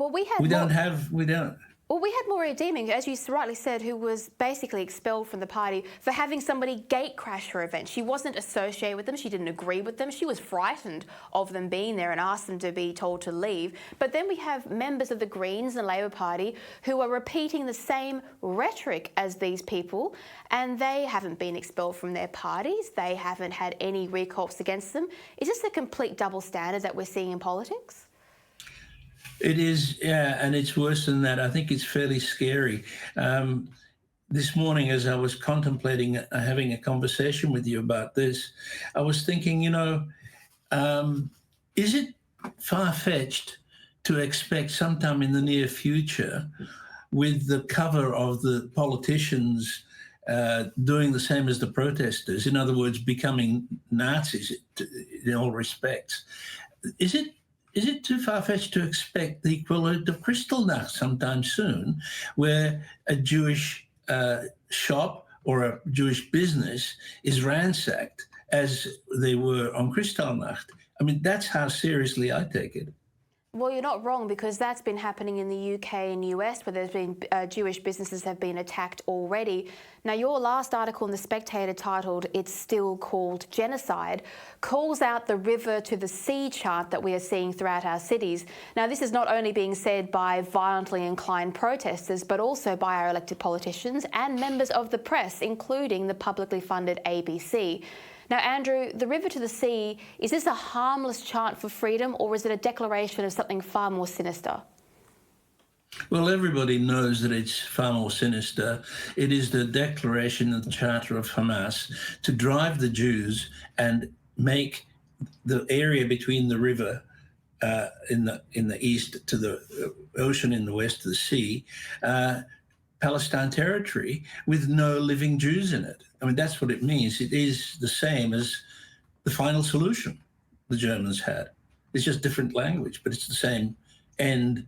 Well, we had We more, don't have, we don't. well, we had Maureen Deeming, as you rightly said, who was basically expelled from the party for having somebody gate crash her event. She wasn't associated with them. She didn't agree with them. She was frightened of them being there and asked them to be told to leave. But then we have members of the Greens and Labor Party who are repeating the same rhetoric as these people, and they haven't been expelled from their parties. They haven't had any recourse against them. Is this a complete double standard that we're seeing in politics? It is, yeah, and it's worse than that. I think it's fairly scary. This morning, as I was contemplating having a conversation with you about this, I was thinking, is it far-fetched to expect sometime in the near future, with the cover of the politicians doing the same as the protesters, in other words, becoming Nazis in all respects, is it too far-fetched to expect the equivalent of Kristallnacht sometime soon, where a Jewish shop or a Jewish business is ransacked as they were on Kristallnacht? I mean, that's how seriously I take it. Well, you're not wrong, because that's been happening in the UK and US, where there's been Jewish businesses have been attacked already. Now, your last article in the Spectator, titled "It's Still Called Genocide," calls out the river to the sea chant that we are seeing throughout our cities. Now, this is not only being said by violently inclined protesters, but also by our elected politicians and members of the press, including the publicly funded ABC. Now, Andrew, the river to the sea, is this a harmless chant for freedom, or is it a declaration of something far more sinister? Well, everybody knows that it's far more sinister. It is the declaration of the Charter of Hamas to drive the Jews and make the area between the river in the east to the ocean, in the west to the sea, Palestine territory with no living Jews in it. I mean, that's what it means. It is the same as the final solution the Germans had. It's just different language, but it's the same end